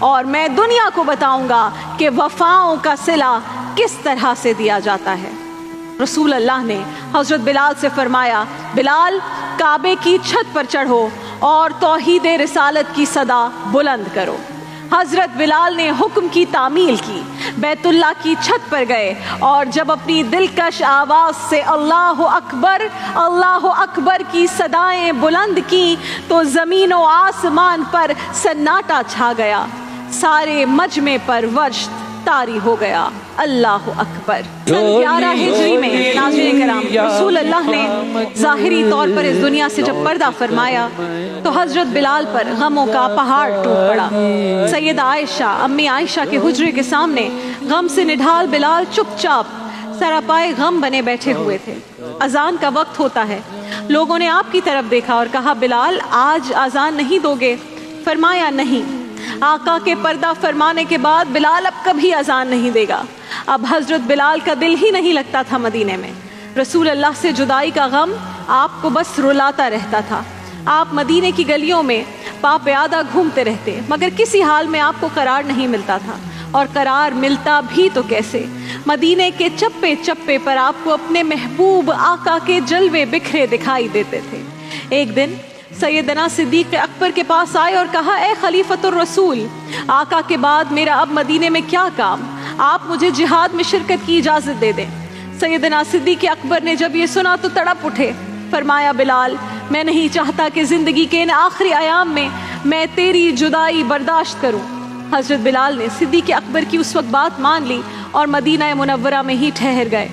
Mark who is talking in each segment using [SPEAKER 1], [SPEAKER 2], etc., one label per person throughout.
[SPEAKER 1] اور میں دنیا کو بتاؤں گا کہ وفاؤں کا صلہ کس طرح سے دیا جاتا ہے۔ رسول اللہ نے حضرت بلال سے فرمایا، بلال کعبے کی چھت پر چڑھو اور توحید رسالت کی صدا بلند کرو۔ حضرت بلال نے حکم کی تعمیل کی، بیت اللہ کی چھت پر گئے اور جب اپنی دلکش آواز سے اللہ اکبر کی صدائیں بلند کی تو زمین و آسمان پر سناٹا چھا گیا، سارے مجمع پر وجد طاری ہو گیا۔ اللہ اکبر۔ 11 ہجری میں ناظرین کرام رسول اللہ نے ظاہری طور پر اس دنیا سے جب پردہ فرمایا تو حضرت بلال پر غموں کا پہاڑ ٹوٹ پڑا۔ سیدہ عائشہ امی عائشہ کے حجرے کے سامنے غم سے نڈھال بلال چپ چاپ سراپائے غم بنے بیٹھے ہوئے تھے۔ اذان کا وقت ہوتا ہے، لوگوں نے آپ کی طرف دیکھا اور کہا، بلال آج اذان نہیں دو گے؟ فرمایا نہیں۔ آقا کے پردہ فرمانے کے بعد بلال اب کبھی اذان نہیں دے گا۔ اب حضرت بلال کا دل ہی نہیں لگتا تھا مدینے میں۔ رسول اللہ سے جدائی کا غم آپ کو بس رلاتا رہتا تھا۔ آپ مدینے کی گلیوں میں پا پیادہ گھومتے رہتے، مگر کسی حال میں آپ کو قرار نہیں ملتا تھا، اور قرار ملتا بھی تو کیسے؟ مدینے کے چپے چپے پر آپ کو اپنے محبوب آقا کے جلوے بکھرے دکھائی دیتے تھے۔ ایک دن سیدنا صدیق اکبر کے پاس آئے اور کہا، اے خلیفۃ الرسول، آقا کے بعد میرا اب مدینے میں کیا کام؟ آپ مجھے جہاد میں شرکت کی اجازت دے دیں۔ سیدنا صدیق اکبر نے جب یہ سنا تو تڑپ اٹھے، فرمایا، بلال میں نہیں چاہتا کہ زندگی کے ان آخری ایام میں تیری جدائی برداشت کروں۔ حضرت بلال نے صدیق اکبر کی اس وقت بات مان لی اور مدینہ منورہ میں ہی ٹھہر گئے۔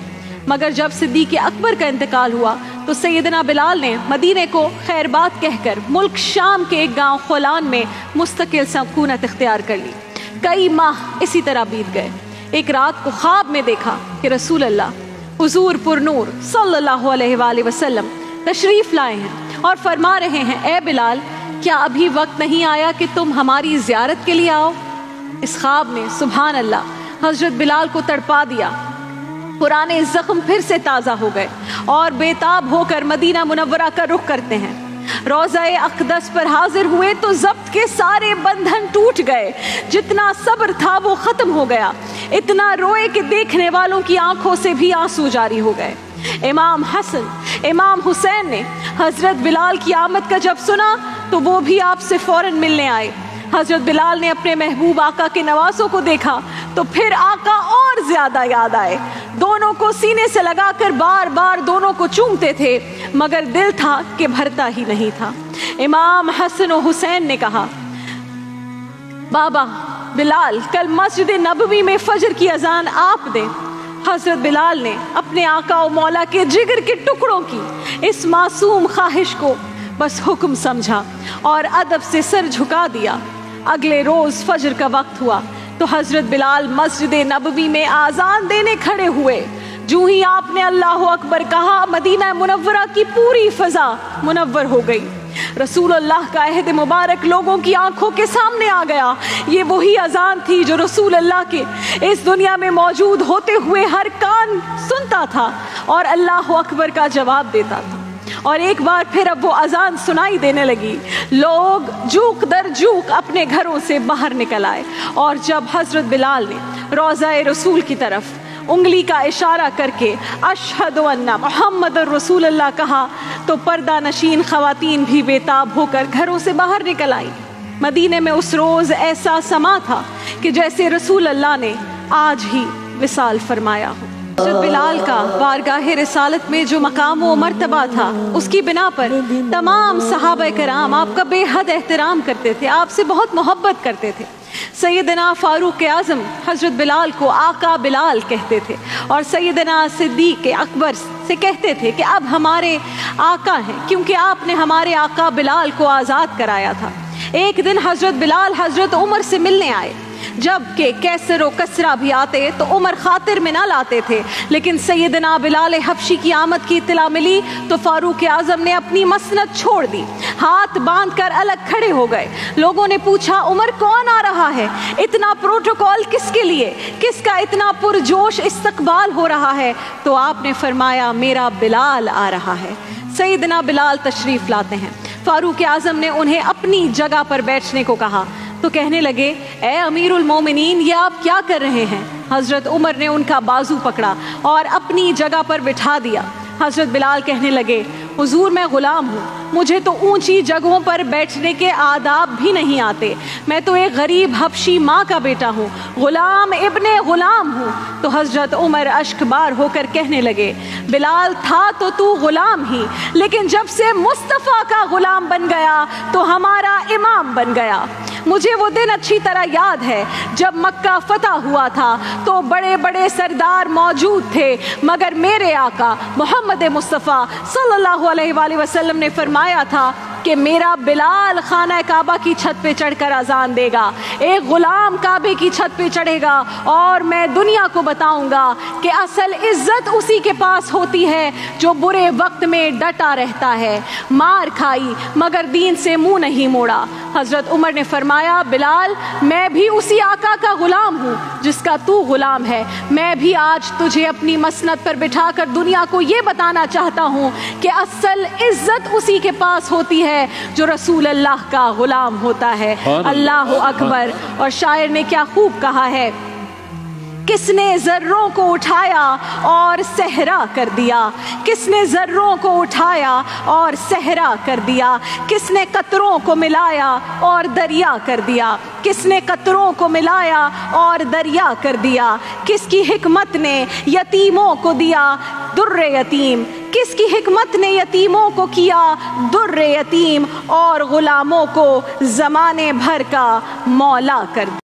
[SPEAKER 1] مگر جب صدیق اکبر کا انتقال ہوا تو سیدنا بلال نے مدینے کو خیر بات کہہ کر ملک شام کے ایک گاؤں خولان میں مستقل سکونت اختیار کر لی۔ کئی ماہ اسی طرح بیت گئے۔ ایک رات کو خواب میں دیکھا کہ رسول اللہ حضور پر نور صلی اللہ علیہ وآلہ وسلم تشریف لائے ہیں اور فرما رہے ہیں، اے بلال کیا ابھی وقت نہیں آیا کہ تم ہماری زیارت کے لیے آؤ؟ اس خواب نے سبحان اللہ حضرت بلال کو تڑپا دیا۔ پرانے زخم پھر سے تازہ ہو گئے اور بے تاب ہو کر مدینہ منورہ کا رخ کرتے ہیں۔ روضہ اقدس پر حاضر ہوئے تو ضبط کے سارے بندھن ٹوٹ گئے، جتنا صبر تھا وہ ختم ہو گیا، اتنا روئے کہ دیکھنے والوں کی آنکھوں سے بھی آنسو جاری ہو گئے۔ امام حسن امام حسین نے حضرت بلال کی آمد کا جب سنا تو وہ بھی آپ سے فوراً ملنے آئے۔ حضرت بلال نے اپنے محبوب آقا کے نواسوں کو دیکھا تو پھر آقا اور زیادہ یاد آئے، دونوں کو سینے سے لگا کر بار بار دونوں کو چومتے تھے، مگر دل تھا کہ بھرتا ہی نہیں تھا۔ امام حسن و حسین نے کہا، بابا بلال کل مسجد نبوی میں فجر کی اذان آپ دیں۔ حضرت بلال نے اپنے آقا و مولا کے جگر کے ٹکڑوں کی اس معصوم خواہش کو بس حکم سمجھا اور ادب سے سر جھکا دیا۔ اگلے روز فجر کا وقت ہوا تو حضرت بلال مسجد نبوی میں آذان دینے کھڑے ہوئے۔ جو ہی آپ نے اللہ اکبر کہا، مدینہ منورہ کی پوری فضا منور ہو گئی۔ رسول اللہ کا عہد مبارک لوگوں کی آنکھوں کے سامنے آ گیا۔ یہ وہی اذان تھی جو رسول اللہ کے اس دنیا میں موجود ہوتے ہوئے ہر کان سنتا تھا اور اللہ اکبر کا جواب دیتا تھا۔ اور ایک بار پھر اب وہ اذان سنائی دینے لگی، لوگ جوک در جوک اپنے گھروں سے باہر نکل آئے، اور جب حضرت بلال نے روضہ رسول کی طرف انگلی کا اشارہ کر کے اشہد ان محمد رسول اللہ کہا تو پردہ نشین خواتین بھی بے تاب ہو کر گھروں سے باہر نکل آئی۔ مدینے میں اس روز ایسا سما تھا کہ جیسے رسول اللہ نے آج ہی وصال فرمایا ہو۔ حضرت بلال کا بارگاہ رسالت میں جو مقام و مرتبہ تھا، اس کی بنا پر تمام صحابہ کرام آپ کا بے حد احترام کرتے تھے، آپ سے بہت محبت کرتے تھے۔ سیدنا فاروق اعظم حضرت بلال کو آقا بلال کہتے تھے اور سیدنا صدیق اکبر سے کہتے تھے کہ اب ہمارے آقا ہیں، کیونکہ آپ نے ہمارے آقا بلال کو آزاد کرایا تھا۔ ایک دن حضرت بلال حضرت عمر سے ملنے آئے، جب کہ کیسر و کسرا بھی آتے تو عمر خاطر میں نہ لاتے تھے، لیکن سیدنا بلال حبشی کی آمد کی اطلاع ملی تو فاروق اعظم نے اپنی مسند چھوڑ دی، ہاتھ باندھ کر الگ کھڑے ہو گئے۔ لوگوں نے پوچھا، عمر کون آ رہا ہے؟ اتنا پروٹوکول کس کے لیے؟ کس کا اتنا پرجوش استقبال ہو رہا ہے؟ تو آپ نے فرمایا، میرا بلال آ رہا ہے۔ سیدنا بلال تشریف لاتے ہیں۔ فاروق اعظم نے انہیں اپنی جگہ پر بیٹھنے کو کہا۔ تو کہنے لگے اے امیر المومنین یہ آپ کیا کر رہے ہیں؟ حضرت عمر نے ان کا بازو پکڑا اور اپنی جگہ پر بٹھا دیا۔ حضرت بلال کہنے لگے حضور میں غلام ہوں، مجھے تو اونچی جگہوں پر بیٹھنے کے آداب بھی نہیں آتے، میں تو ایک غریب حبشی ماں کا بیٹا ہوں، غلام ابن غلام ہوں۔ تو حضرت عمر اشک بار ہو کر کہنے لگے بلال تھا تو غلام ہی، لیکن جب سے مصطفیٰ کا غلام بن گیا تو ہمارا امام بن گیا۔ مجھے وہ دن اچھی طرح یاد ہے جب مکہ فتح ہوا تھا تو بڑے بڑے سردار موجود تھے، مگر میرے آقا محمد مصطفیٰ صلی اللہ علیہ وآلہ وسلم نے فرمایا تھا کہ میرا بلال خانہ کعبہ کی چھت پہ چڑھ کر اذان دے گا، ایک غلام کعبے کی چھت پہ چڑھے گا اور میں دنیا کو بتاؤں گا کہ اصل عزت اسی کے پاس ہوتی ہے جو برے وقت میں ڈٹا رہتا ہے، مار کھائی مگر دین سے منہ نہیں موڑا۔ حضرت عمر نے فرمایا بلال میں بھی اسی آقا کا غلام ہوں جس کا تو غلام ہے، میں بھی آج تجھے اپنی مسند پر بٹھا کر دنیا کو یہ بتانا چاہتا ہوں کہ اصل عزت اسی کے پاس ہوتی ہے جو رسول اللہ کا غلام ہوتا ہے۔ اللہ اکبر۔ اور شاعر نے کیا خوب کہا ہے، کس نے ذروں کو اٹھایا اور صحرا کر دیا، کس نے ذروں کو اٹھایا اور صحرا کر دیا، کس نے قطروں کو ملایا اور دریا کر دیا، کس نے قطروں کو ملایا اور دریا کر دیا، کس کی حکمت نے یتیموں کو دیا در یتیم، کس کی حکمت نے یتیموں کو کیا در یتیم اور غلاموں کو زمانے بھر کا مولا کر دیا۔